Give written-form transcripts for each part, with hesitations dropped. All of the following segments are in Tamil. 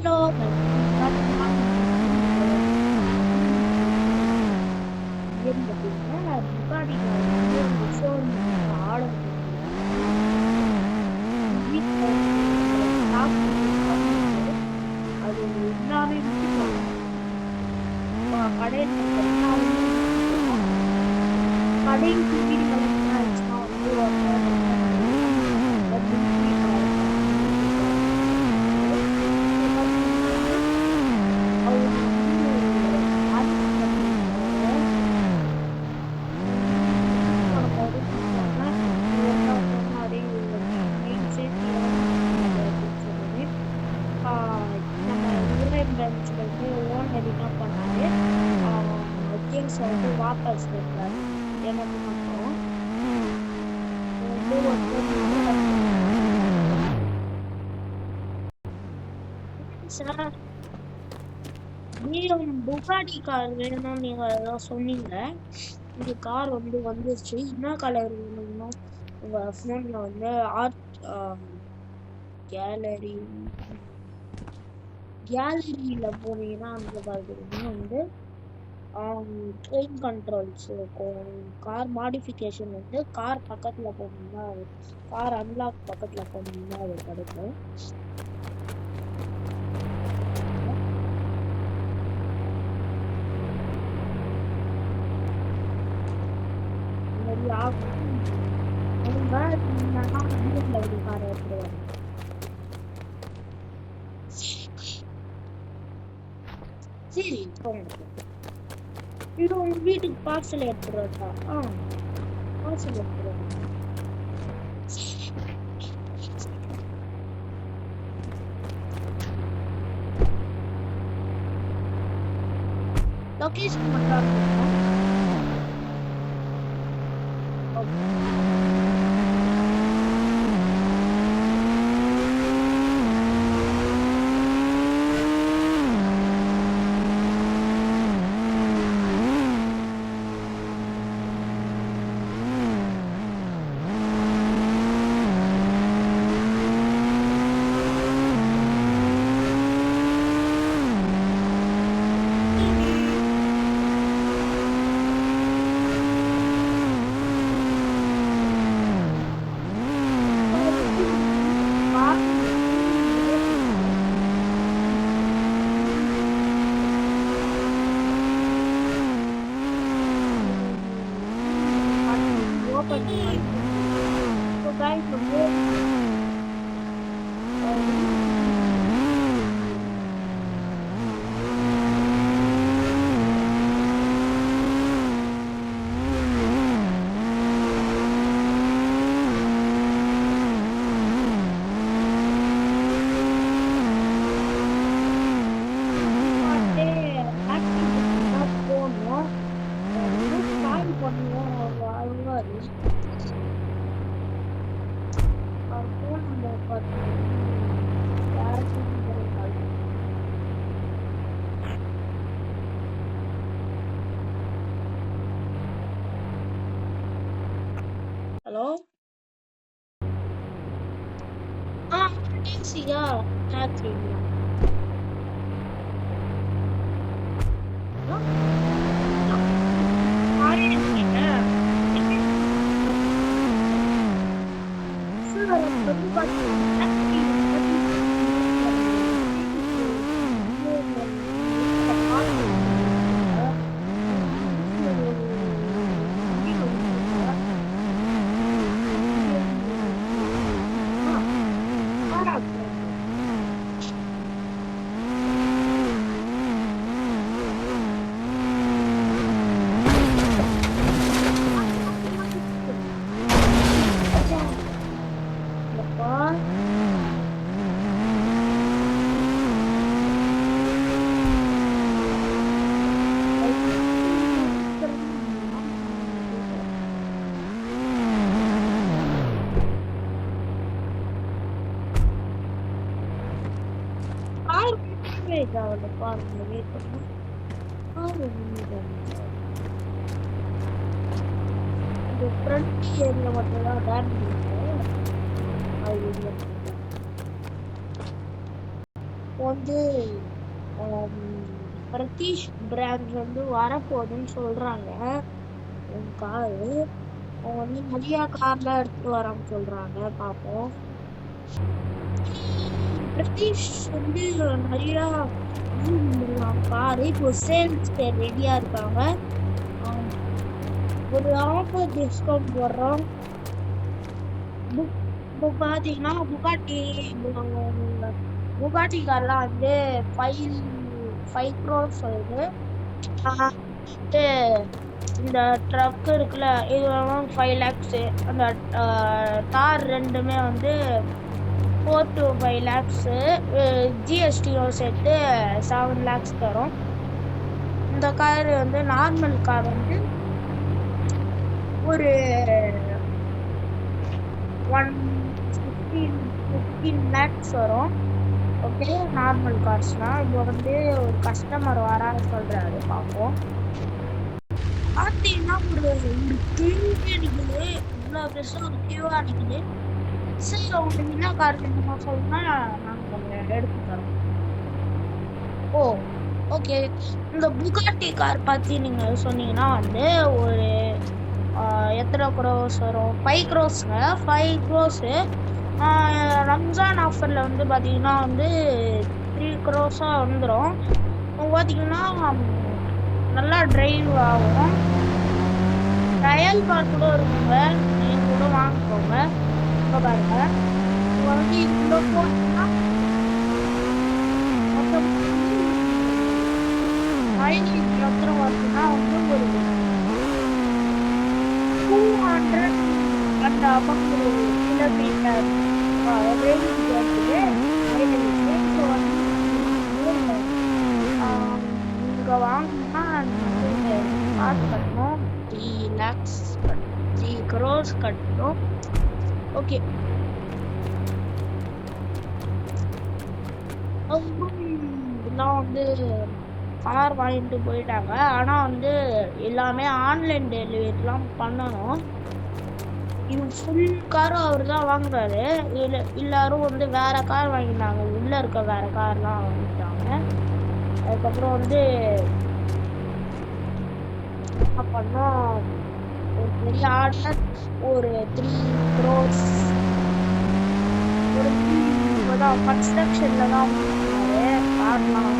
ஹலோ பார்த்தீங்கன்னா புகாடி வந்து ஒரு ஷோரூம் ஆர்டர் அது எல்லாமே கடையில் கடைக்கு வீடுகள் ஆச்சுன்னா வந்து வாபஸ் வைக்கிறாரு எனக்கு மட்டும் சார் புகாடி கார் வேணும்னு நீங்க ஏதாவது சொன்னீங்க. இந்த கார் வந்து வந்துருச்சு. என்ன கலர் வேணும்னா உங்க போன்ல வந்து ஆர்ட் கேலரியில போனீங்கன்னா அந்த பாத்தீங்கன்னா வந்து ட்ரெயின் கண்ட்ரோல்ஸ் இருக்கும். கார் மாடிஃபிகேஷன் வந்து கார் பக்கத்துல போனீங்கன்னா கார் அன்லாக் பக்கத்துல போனீங்கன்னா அது கிடைக்கும். சரி இது உங்க வீட்டுக்கு பார்சல் எடுத்துருவா. பார்சல் எடுத்துருவாங்க. லொகேஷன் மட்டும் ஹலோ டாக்ஸியா டாக்ஸிங்களா ஃப்ரண்ட் ஏரியா மட்டும் தான் டேமேஜ் இருக்கு. அது வந்து பிரதீஷ் பிராண்ட் வந்து வரப்போகுதுன்னு சொல்றாங்க. காரு அவங்க வந்து நிறைய கார்லாம் எடுத்துட்டு வரான்னு சொல்றாங்க. பார்ப்போம். பிரதீஷ் வந்து நிறைய காரு இப்போ சேல்ஸ்க்கு ரெடியா இருக்காங்க. ஒரு ஆஃபர் டிஸ்கவுண்ட் போடுறோம். இப்போ பார்த்தீங்கன்னா புகாட்டி கார்லாம் வந்து 5 crores வருது. இந்த ட்ரக் இருக்குல்ல இது 5 lakhs. அந்த தார் ரெண்டுமே வந்து 4 to 5 lakhs. ஜிஎஸ்டியும் சேர்த்து 7 lakhs தரும். இந்த கார் வந்து நார்மல் கார் வந்து ஒரு 15 lakhs வரும். ஓகே, நார்மல் கார்ஸ்னா இப்போ வந்து ஒரு கஸ்டமர் வரான்னு சொல்றாரு. பார்ப்போம். பார்த்தீங்கன்னா ஒரு கியூவே நிற்குது. இவ்வளோ பெருசாக ஒரு கியூவாக நிற்குது. சரி, உங்களுக்கு என்ன கார் வேணுமா சொல்லுன்னா நாங்கள் எடுத்து தரோம். ஓ ஓகே, இந்த புகாட்டி கார் பற்றி நீங்கள் சொன்னீங்கன்னா வந்து ஒரு எத்தனை க்ரோஸ் வரும்? 5 crores-ங்க. 5 crores. ரம்ஜான் ஆஃபரில் வந்து பார்த்தீங்கன்னா வந்து 3 crores-ஆக வந்துடும். பார்த்தீங்கன்னா நல்லா டிரைவ் ஆகும். ட்ரையல் கார் கூட இருக்குங்க, நீங்கள் கூட வாங்கிக்கோங்க. இப்போ பாருங்க, இப்போ வந்து இவ்வளோ போட்டீங்கன்னா மொத்தம் மைலேஜ் எத்தனை வருதுன்னா வந்து ஒரு 200 அந்த அமௌண்ட் கிலோமீட்டர் ரேஞ்ச் வருது மைலேஜ். ஸோ வந்து இங்கே வாங்கினா நீங்கள் காசு கட்டணும். 3 lakhs 3 crores கட்டணும். ஓகே, எல்லாம் வந்து கார் வாங்கிட்டு போயிட்டாங்க. ஆனால் வந்து எல்லாமே ஆன்லைன் டெலிவரிலாம் பண்ணணும். இது ஃபுல் காரும் அவர் தான் வாங்குறாரு. எல்லாரும் வந்து வேற கார் வாங்கினாங்க. உள்ளே இருக்க வேற கார்லாம் வாங்கிட்டாங்க. அதுக்கப்புறம் வந்து என்ன பண்ணோம், ஒரு பெரிய ஆர்டர் ஒரு 3 crores ஒரு இப்போதான் கன்ஸ்ட்ரக்ஷனில் தான் கார்லாம்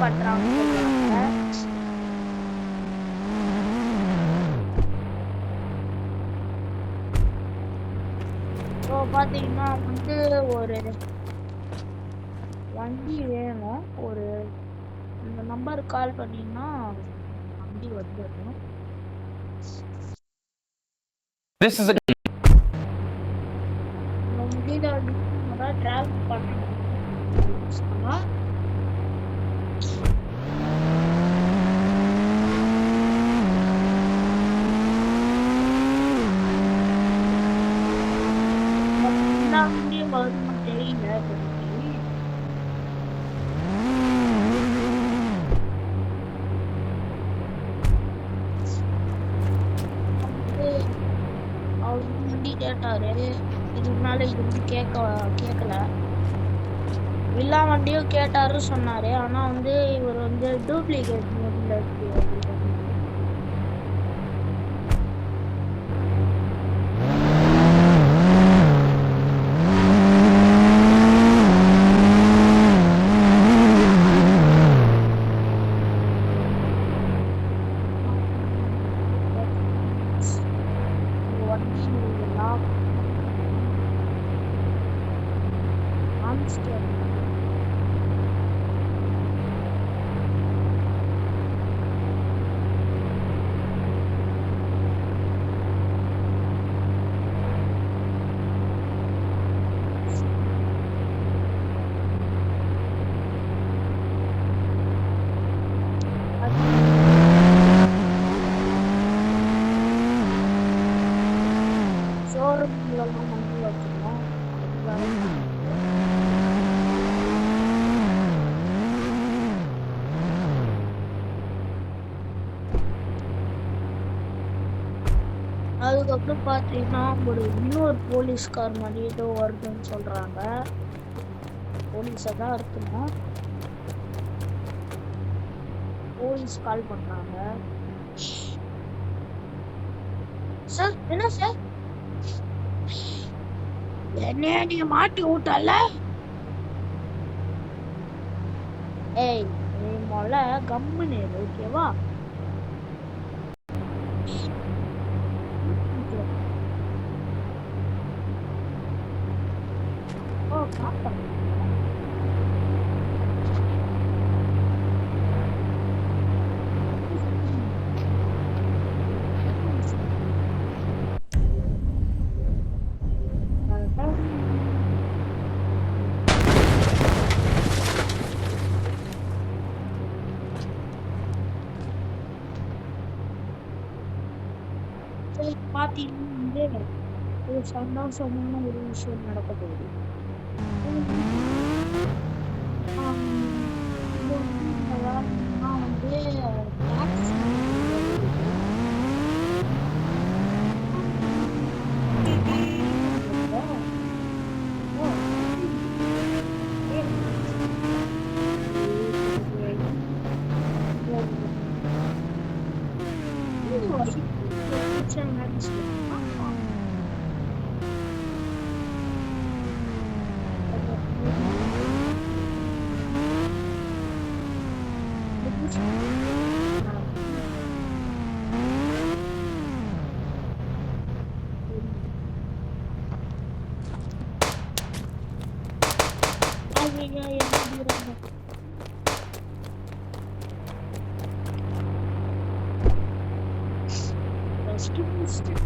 கட்டுறாங்க சொல்றாங்க. இப்போ பார்த்தீங்கன்னா வந்து ஒரு வண்டி வேணும். ஒரு இந்த நம்பருக்கு கால் பண்ணீங்கன்னா வண்டி வந்துடும். வண்டியில் வந்து ட்ராவல் பண்ணணும். எல்லா வண்டியும் வருமா தெரியல. அவர் வண்டி கேட்டாரு. இதுனால இது வந்து கேட்கல. எல்லா வண்டியும் கேட்டாரு சொன்னாரு. ஆனா வந்து இவர் வந்து டூப்ளிகேட் மோட்ல இருக்கு. அது அதுக்கப்புறம் பாத்தீங்கன்னா இன்னொரு போலீஸ்கார் மாதிரி ஏதோ வருதுன்னு சொல்றாங்க. போலீஸை தான் இருக்கணும். போலீஸ் கால் பண்றாங்க. சார் என்ன சார்? என்னைய நீங்க மாட்டி விட்டல? ஏய் நீ முதல்ல கம்முன்னு இரு, ஓகேவா? ஓ பாப்பா. பாத்தீங்கன்னா ஒரு சந்தோஷமான ஒரு விஷயம் நடக்க போகுது. இது வந்து இந்த வேலைன்னா வந்து tax ஓ, ஐயையோ, என்ன செய்றாங்க? Rescue mission.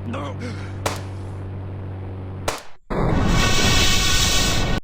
No.